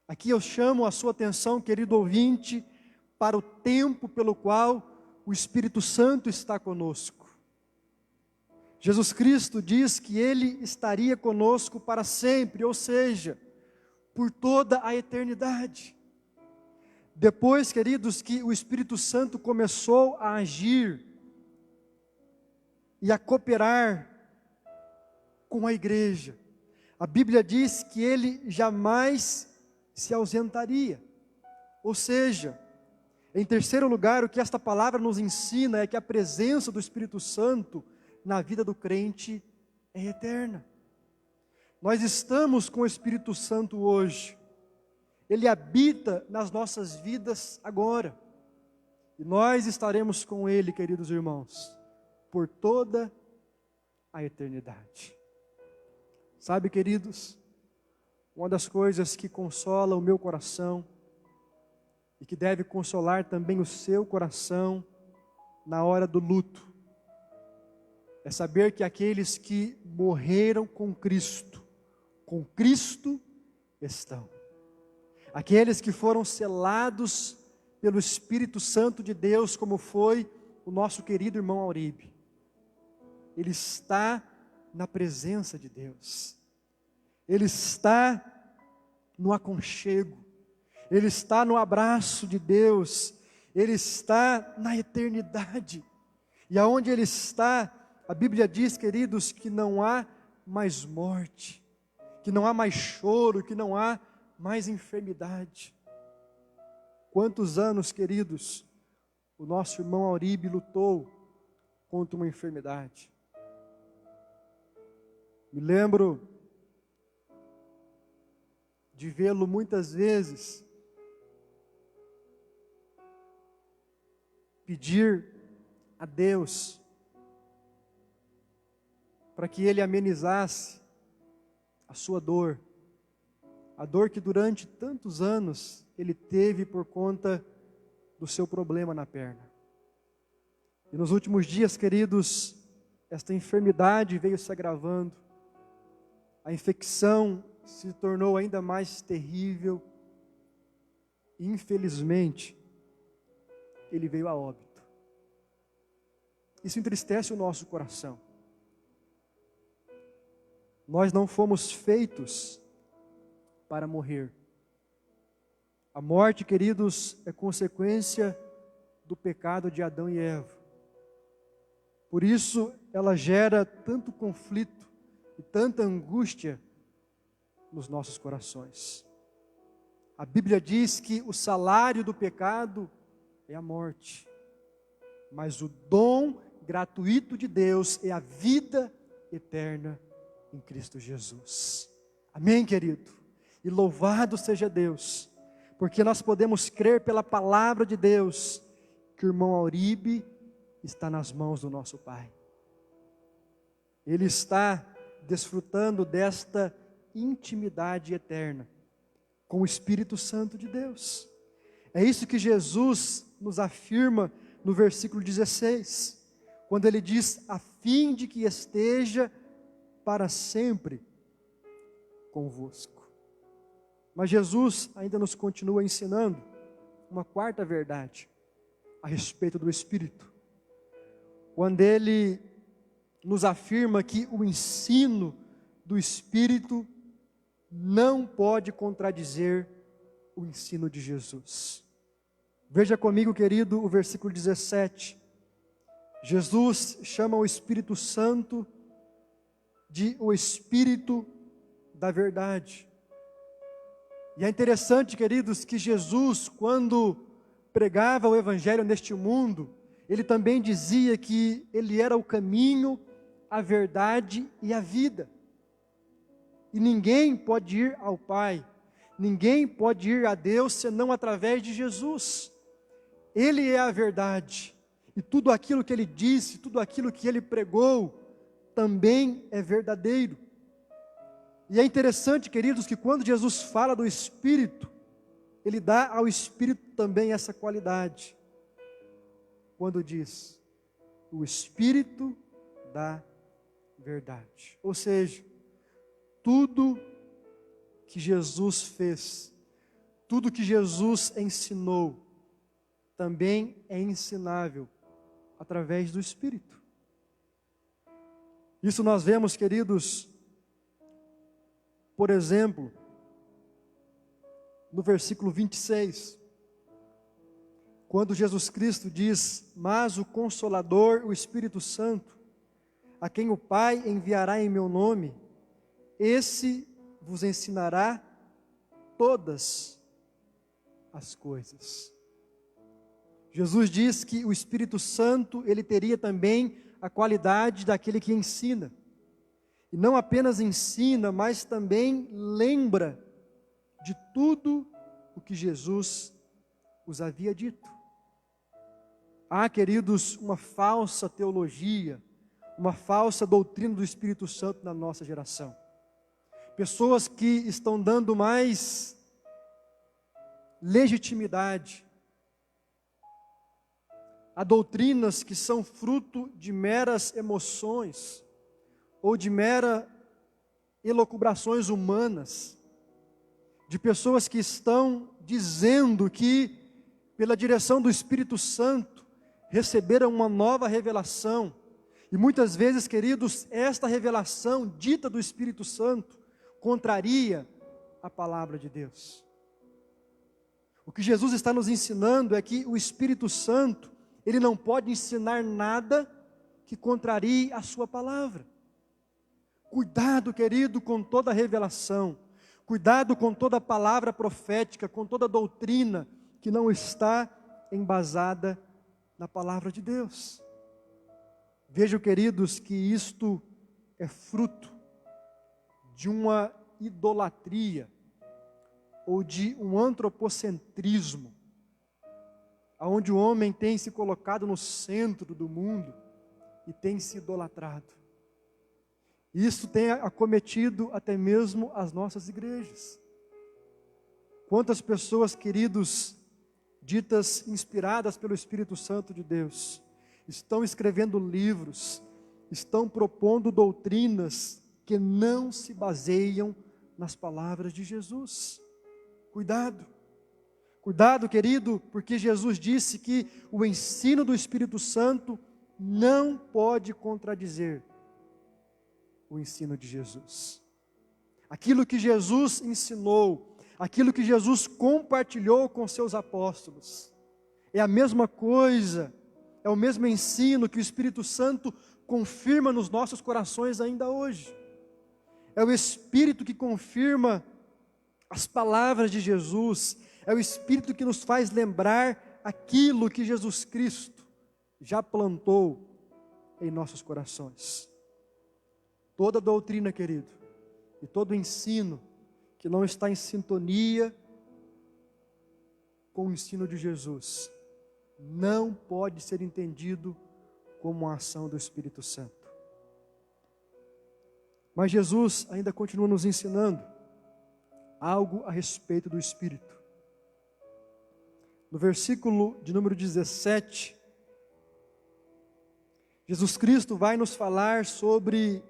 Aqui eu chamo a sua atenção, querido ouvinte, para o tempo pelo qual o Espírito Santo está conosco. Jesus Cristo diz que Ele estaria conosco para sempre, ou seja, por toda a eternidade. Depois, queridos, que o Espírito Santo começou a agir e a cooperar com a igreja, a Bíblia diz que Ele jamais se ausentaria. Ou seja, em terceiro lugar, o que esta palavra nos ensina é que a presença do Espírito Santo na vida do crente é eterna. Nós estamos com o Espírito Santo hoje, Ele habita nas nossas vidas agora, e nós estaremos com Ele, queridos irmãos, por toda a eternidade. Sabe, queridos, uma das coisas que consola o meu coração, e que deve consolar também o seu coração na hora do luto, é saber que aqueles que morreram com Cristo estão. Aqueles que foram selados pelo Espírito Santo de Deus, como foi o nosso querido irmão Auribe, ele está na presença de Deus, ele está no aconchego, ele está no abraço de Deus, ele está na eternidade, e aonde ele está, a Bíblia diz, queridos, que não há mais morte, que não há mais choro, que não há mais enfermidade. Quantos anos, queridos, o nosso irmão Auribe lutou contra uma enfermidade. Me lembro de vê-lo muitas vezes pedir a Deus para que Ele amenizasse a sua dor, a dor que durante tantos anos ele teve por conta do seu problema na perna. E nos últimos dias, queridos, esta enfermidade veio se agravando, a infecção se tornou ainda mais terrível, e infelizmente, ele veio a óbito. Isso entristece o nosso coração. Nós não fomos feitos para morrer. A morte, queridos, é consequência do pecado de Adão e Eva. Por isso, ela gera tanto conflito e tanta angústia nos nossos corações. A Bíblia diz que o salário do pecado é a morte, mas o dom gratuito de Deus é a vida eterna em Cristo Jesus. Amém, querido? E louvado seja Deus, porque nós podemos crer pela palavra de Deus, que o irmão Auribe está nas mãos do nosso Pai. Ele está desfrutando desta intimidade eterna com o Espírito Santo de Deus. É isso que Jesus nos afirma no versículo 16, quando ele diz: a fim de que esteja para sempre convosco. Mas Jesus ainda nos continua ensinando uma quarta verdade a respeito do Espírito, quando ele nos afirma que o ensino do Espírito não pode contradizer o ensino de Jesus. Veja comigo, querido, o versículo 17. Jesus chama o Espírito Santo de o Espírito da verdade. E é interessante, queridos, que Jesus, quando pregava o Evangelho neste mundo, ele também dizia que ele era o caminho, a verdade e a vida. E ninguém pode ir ao Pai, ninguém pode ir a Deus senão através de Jesus. Ele é a verdade, e tudo aquilo que ele disse, tudo aquilo que ele pregou, também é verdadeiro. E é interessante, queridos, que quando Jesus fala do Espírito, ele dá ao Espírito também essa qualidade. Quando diz, o Espírito da verdade. Ou seja, tudo que Jesus fez, tudo que Jesus ensinou, também é ensinável através do Espírito. Isso nós vemos, queridos, por exemplo, no versículo 26, quando Jesus Cristo diz: mas o Consolador, o Espírito Santo, a quem o Pai enviará em meu nome, esse vos ensinará todas as coisas. Jesus diz que o Espírito Santo, ele teria também a qualidade daquele que ensina. E não apenas ensina, mas também lembra de tudo o que Jesus os havia dito. Há, queridos, uma falsa teologia, uma falsa doutrina do Espírito Santo na nossa geração. Pessoas que estão dando mais legitimidade a doutrinas que são fruto de meras emoções, ou de meras elucubrações humanas, de pessoas que estão dizendo que, pela direção do Espírito Santo, receberam uma nova revelação. E muitas vezes, queridos, esta revelação dita do Espírito Santo contraria a palavra de Deus. O que Jesus está nos ensinando é que o Espírito Santo, ele não pode ensinar nada que contrarie a sua palavra. Cuidado, querido, com toda revelação. Cuidado com toda palavra profética, com toda doutrina que não está embasada na palavra de Deus. Vejam, queridos, que isto é fruto de uma idolatria ou de um antropocentrismo, onde o homem tem se colocado no centro do mundo e tem se idolatrado. Isso tem acometido até mesmo as nossas igrejas. Quantas pessoas, queridos, ditas inspiradas pelo Espírito Santo de Deus, estão escrevendo livros, estão propondo doutrinas que não se baseiam nas palavras de Jesus. Cuidado. Cuidado, querido, porque Jesus disse que o ensino do Espírito Santo não pode contradizer o ensino de Jesus. aquilo que Jesus ensinou, aquilo que Jesus compartilhou com seus apóstolos. É a mesma coisa, é o mesmo ensino que o Espírito Santo confirma nos nossos corações ainda hoje. É o Espírito que confirma as palavras de Jesus, é o Espírito que nos faz lembrar aquilo que Jesus Cristo já plantou em nossos corações. Toda doutrina, querido, e todo ensino que não está em sintonia com o ensino de Jesus, não pode ser entendido como uma ação do Espírito Santo. Mas Jesus ainda continua nos ensinando algo a respeito do Espírito. No versículo de número 17, Jesus Cristo vai nos falar sobre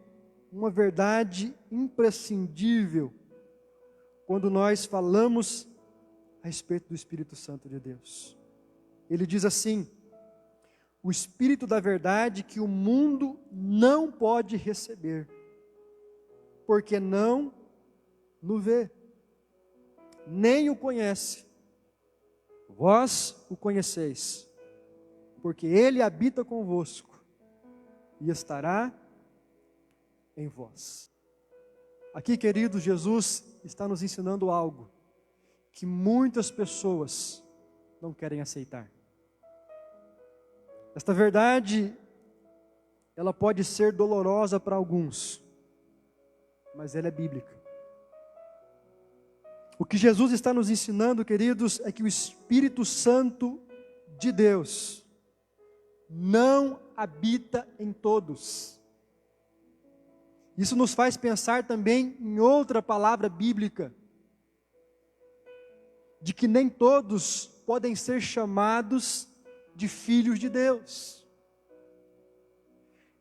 uma verdade imprescindível quando nós falamos a respeito do Espírito Santo de Deus. Ele diz assim: o Espírito da verdade que o mundo não pode receber, porque não o vê, nem o conhece. Vós o conheceis, porque Ele habita convosco e estará em vós. Aqui, querido, Jesus está nos ensinando algo que muitas pessoas não querem aceitar. Esta verdade, ela pode ser dolorosa para alguns, mas ela é bíblica. O que Jesus está nos ensinando, queridos, é que o Espírito Santo de Deus não habita em todos. Isso nos faz pensar também em outra palavra bíblica, de que nem todos podem ser chamados de filhos de Deus.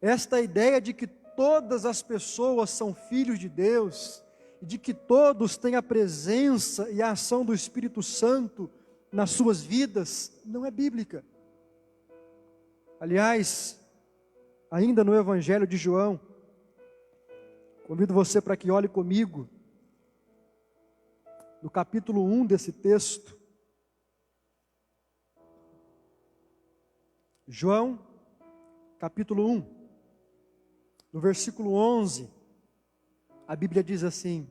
Esta ideia de que todas as pessoas são filhos de Deus, e de que todos têm a presença e a ação do Espírito Santo nas suas vidas, não é bíblica. Aliás, ainda no Evangelho de João, convido você para que olhe comigo, no capítulo 1 desse texto. João, capítulo 1, no versículo 11, a Bíblia diz assim: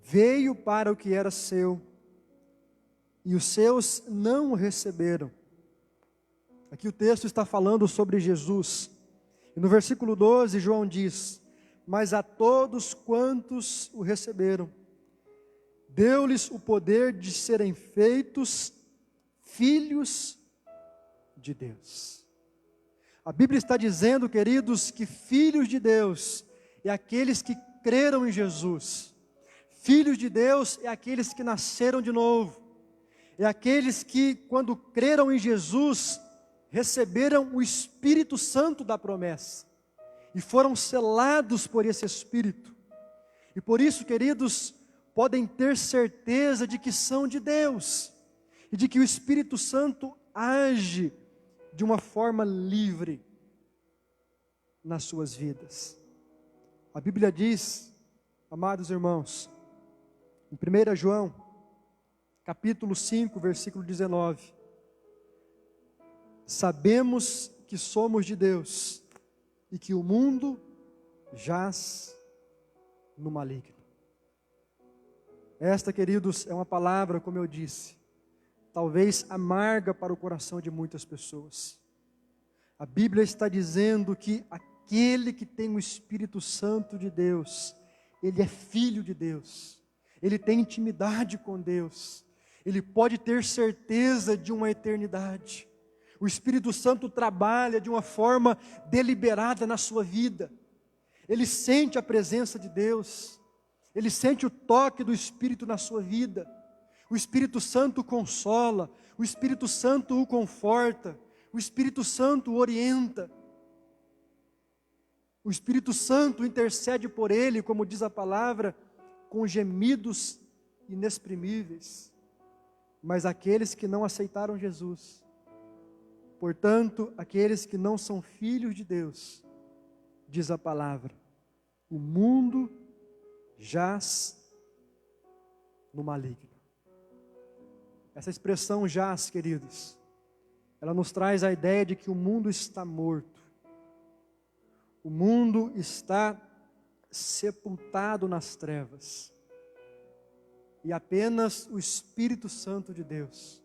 veio para o que era seu, e os seus não o receberam. Aqui o texto está falando sobre Jesus. E no versículo 12, João diz: mas a todos quantos o receberam, deu-lhes o poder de serem feitos filhos de Deus. A Bíblia está dizendo, queridos, que filhos de Deus é aqueles que creram em Jesus. Filhos de Deus é aqueles que nasceram de novo. É aqueles que, quando creram em Jesus, receberam o Espírito Santo da promessa. E foram selados por esse Espírito. E por isso, queridos, podem ter certeza de que são de Deus. E de que o Espírito Santo age de uma forma livre nas suas vidas. A Bíblia diz, amados irmãos, em 1 João, capítulo 5, versículo 19, sabemos que somos de Deus e que o mundo jaz no maligno. Esta, queridos, é uma palavra, como eu disse, talvez amarga para o coração de muitas pessoas. A Bíblia está dizendo que aquele que tem o Espírito Santo de Deus, ele é filho de Deus, ele tem intimidade com Deus, ele pode ter certeza de uma eternidade. O Espírito Santo trabalha de uma forma deliberada na sua vida, ele sente a presença de Deus, ele sente o toque do Espírito na sua vida. O Espírito Santo o consola, o Espírito Santo o conforta, o Espírito Santo o orienta. O Espírito Santo intercede por ele, como diz a palavra, com gemidos inexprimíveis. Mas aqueles que não aceitaram Jesus, portanto, aqueles que não são filhos de Deus, diz a palavra, O mundo jaz no maligno. Essa expressão jaz, queridos, ela nos traz a ideia de que o mundo está morto. O mundo está sepultado nas trevas. E apenas o Espírito Santo de Deus,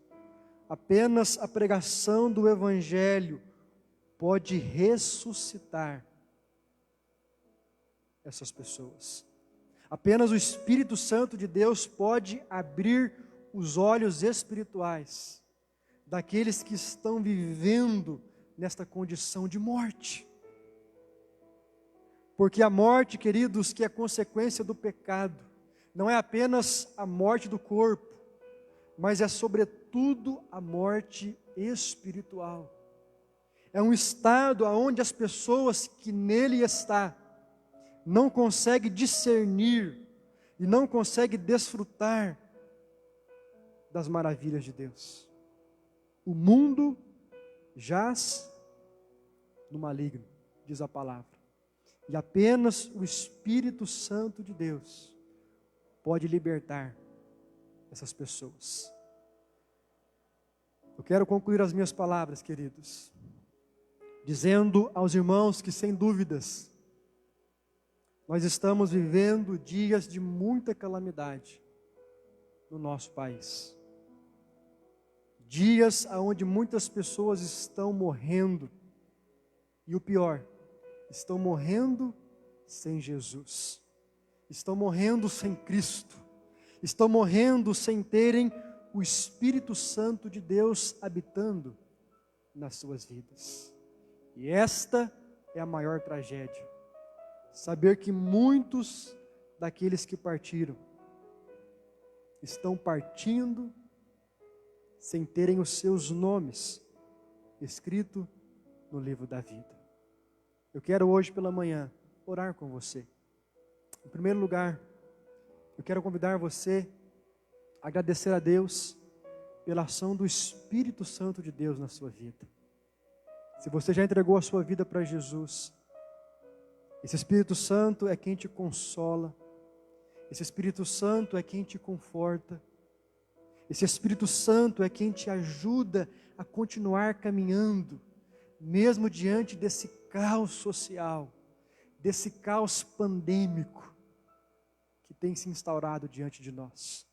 apenas a pregação do Evangelho pode ressuscitar essas pessoas. Apenas o Espírito Santo de Deus pode abrir os olhos espirituais daqueles que estão vivendo nesta condição de morte. Porque a morte, queridos, que é consequência do pecado, não é apenas a morte do corpo, mas é sobretudo a morte espiritual. É um estado onde as pessoas que nele estão não conseguem discernir e não conseguem desfrutar das maravilhas de Deus. O mundo jaz no maligno, diz a palavra. E apenas o Espírito Santo de Deus pode libertar essas pessoas. Eu quero concluir as minhas palavras, queridos, dizendo aos irmãos que, sem dúvidas, nós estamos vivendo dias de muita calamidade no nosso país. Dias onde muitas pessoas estão morrendo. E o pior, estão morrendo sem Jesus. Estão morrendo sem Cristo. Estão morrendo sem terem o Espírito Santo de Deus habitando nas suas vidas. E esta é a maior tragédia. Saber que muitos daqueles que partiram estão partindo sem terem os seus nomes escritos no livro da vida. Eu quero hoje pela manhã orar com você. Em primeiro lugar, eu quero convidar você a agradecer a Deus pela ação do Espírito Santo de Deus na sua vida. Se você já entregou a sua vida para Jesus, esse Espírito Santo é quem te consola, esse Espírito Santo é quem te conforta, esse Espírito Santo é quem te ajuda a continuar caminhando, mesmo diante desse caos social, desse caos pandêmico que tem se instaurado diante de nós.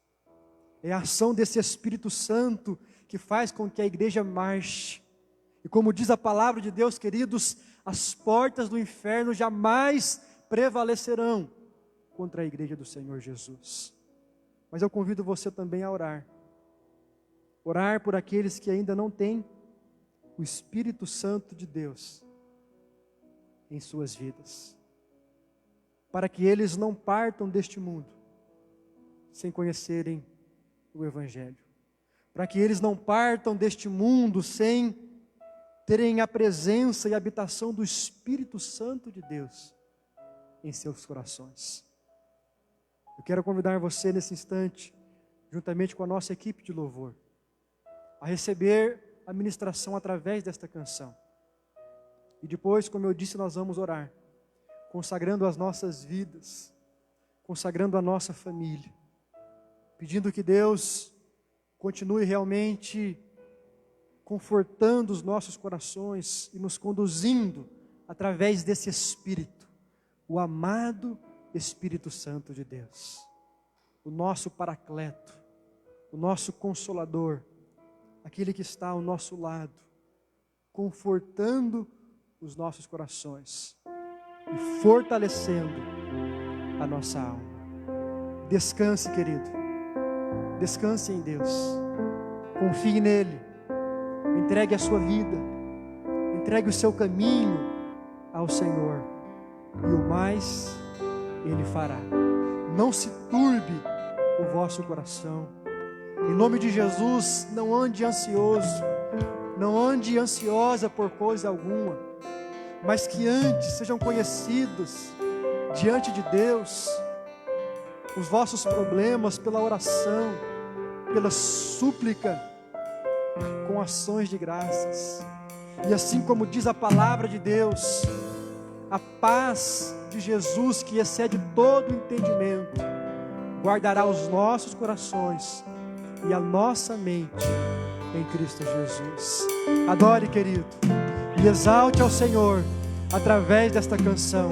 É a ação desse Espírito Santo que faz com que a igreja marche. E como diz a palavra de Deus, queridos, as portas do inferno jamais prevalecerão contra a igreja do Senhor Jesus. Mas eu convido você também a orar. Orar por aqueles que ainda não têm o Espírito Santo de Deus em suas vidas. Para que eles não partam deste mundo sem conhecerem o Evangelho. Para que eles não partam deste mundo sem terem a presença e a habitação do Espírito Santo de Deus em seus corações. Eu quero convidar você nesse instante, juntamente com a nossa equipe de louvor, a receber a ministração através desta canção. E depois, como eu disse, nós vamos orar, consagrando as nossas vidas, consagrando a nossa família, pedindo que Deus continue realmente confortando os nossos corações e nos conduzindo através desse Espírito, o amado Espírito Santo de Deus, o nosso Paracleto, o nosso Consolador, aquele que está ao nosso lado, confortando os nossos corações e fortalecendo a nossa alma. Descanse, querido, descanse em Deus, confie nele, entregue a sua vida, entregue o seu caminho ao Senhor, e o mais Ele fará. Não se turbe o vosso coração. Em nome de Jesus, não ande ansioso, não ande ansiosa por coisa alguma, mas que antes sejam conhecidos diante de Deus os vossos problemas pela oração, pela súplica, com ações de graças. E assim como diz a palavra de Deus, a paz de Jesus, que excede todo entendimento, guardará os nossos corações e a nossa mente em Cristo Jesus. Adore, querido, e exalte ao Senhor através desta canção.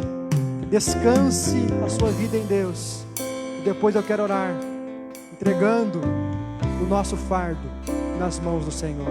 Descanse a sua vida em Deus. E depois eu quero orar, entregando o nosso fardo nas mãos do Senhor.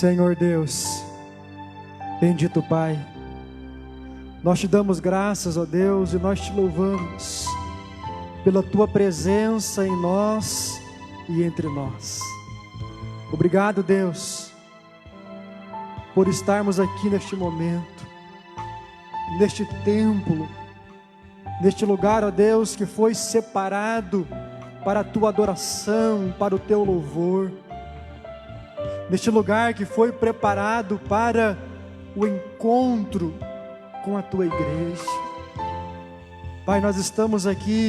Senhor Deus, bendito Pai, nós te damos graças, ó Deus, e nós te louvamos pela tua presença em nós e entre nós. Obrigado, Deus, por estarmos aqui neste momento, neste templo, neste lugar, ó Deus, que foi separado para a tua adoração, para o teu louvor, neste lugar que foi preparado para o encontro com a tua igreja. Pai, nós estamos aqui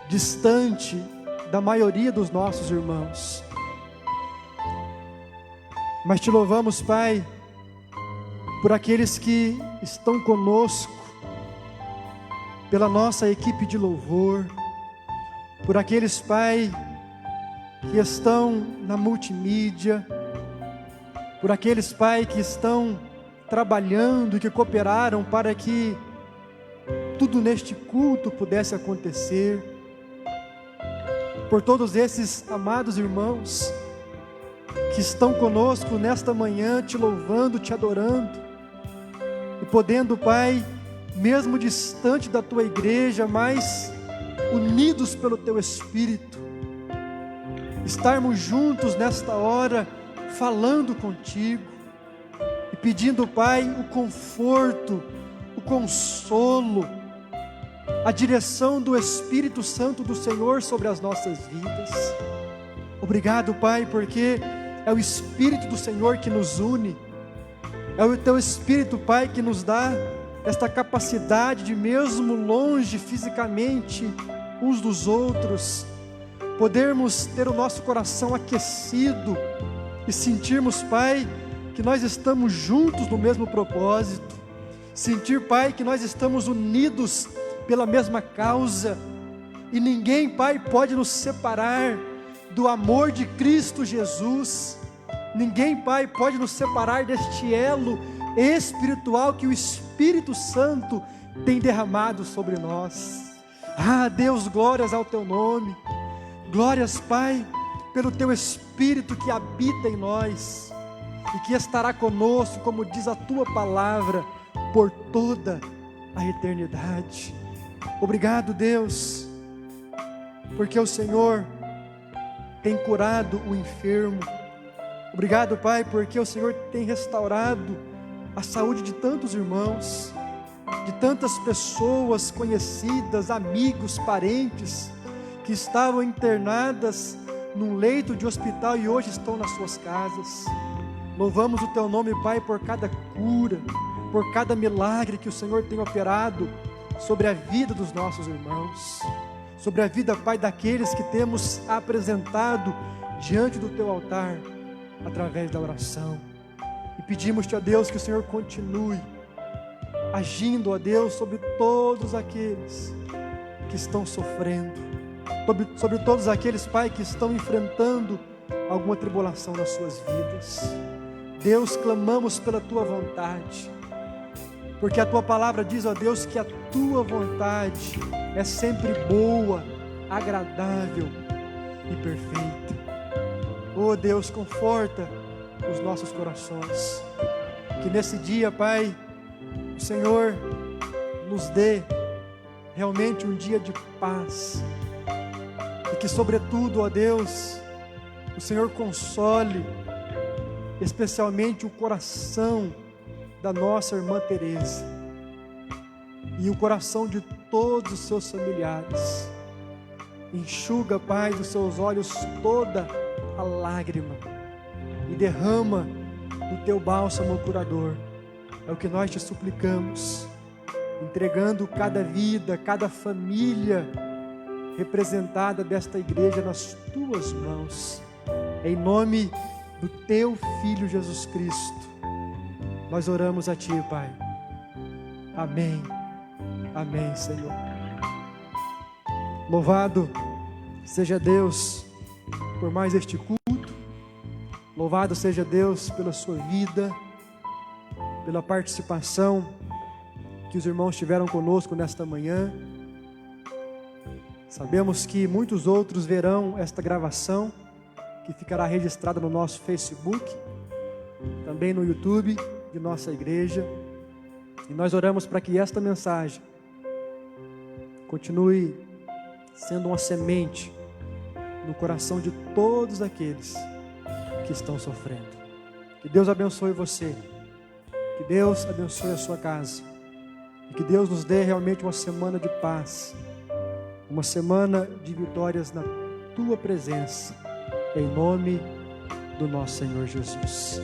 distante da maioria dos nossos irmãos, mas te louvamos, Pai, por aqueles que estão conosco, pela nossa equipe de louvor, por aqueles, Pai, que estão na multimídia, por aqueles, Pai, que estão trabalhando, que cooperaram para que tudo neste culto pudesse acontecer. por todos esses amados irmãos que estão conosco nesta manhã, te louvando, te adorando, e podendo, Pai, mesmo distante da tua igreja, mas unidos pelo teu Espírito, estarmos juntos nesta hora, falando contigo e pedindo, Pai, o conforto, o consolo, a direção do Espírito Santo do Senhor sobre as nossas vidas. Obrigado, Pai, porque é o Espírito do Senhor que nos une, é o teu Espírito, Pai, que nos dá esta capacidade de, mesmo longe fisicamente uns dos outros, podermos ter o nosso coração aquecido e sentirmos, Pai, que nós estamos juntos no mesmo propósito, sentir, Pai, que nós estamos unidos pela mesma causa, e ninguém, Pai, pode nos separar do amor de Cristo Jesus. Ninguém, Pai, pode nos separar deste elo espiritual que o Espírito Santo tem derramado sobre nós. Ah, Deus, glórias ao teu nome. Glórias, Pai, pelo teu Espírito que habita em nós e que estará conosco, como diz a tua palavra, por toda a eternidade. Obrigado, Deus, porque o Senhor tem curado o enfermo. Obrigado, Pai, porque o Senhor tem restaurado a saúde de tantos irmãos, de tantas pessoas conhecidas, amigos, parentes, que estavam internadas num leito de hospital e hoje estão nas suas casas. Louvamos o teu nome, Pai, por cada cura, por cada milagre que o Senhor tem operado sobre a vida dos nossos irmãos, sobre a vida, Pai, daqueles que temos apresentado diante do teu altar, através da oração. E pedimos-te, ó Deus, que o Senhor continue agindo, ó Deus, sobre todos aqueles que estão sofrendo, sobre todos aqueles, Pai, que estão enfrentando alguma tribulação nas suas vidas. Deus, clamamos pela tua vontade, porque a tua palavra diz, ó Deus, que a tua vontade é sempre boa, agradável e perfeita. Oh Deus, conforta os nossos corações, que nesse dia, Pai, o Senhor nos dê realmente um dia de paz, e que sobretudo, ó Deus, o Senhor console especialmente o coração da nossa irmã Teresa e o coração de todos os seus familiares. Enxuga, Pai, dos seus olhos toda a lágrima e derrama do teu bálsamo curador. É o que nós te suplicamos, entregando cada vida, cada família representada desta igreja nas tuas mãos, em nome do teu Filho Jesus Cristo. Nós oramos a ti, Pai. Amém. Amém, Senhor. Louvado seja Deus por mais este culto. Louvado seja Deus pela sua vida, pela participação que os irmãos tiveram conosco nesta manhã. Sabemos que muitos outros verão esta gravação, que ficará registrada no nosso Facebook, também no YouTube de nossa igreja. E nós oramos para que esta mensagem continue sendo uma semente no coração de todos aqueles que estão sofrendo. Que Deus abençoe você, que Deus abençoe a sua casa, e que Deus nos dê realmente uma semana de paz, uma semana de vitórias na tua presença, em nome do nosso Senhor Jesus.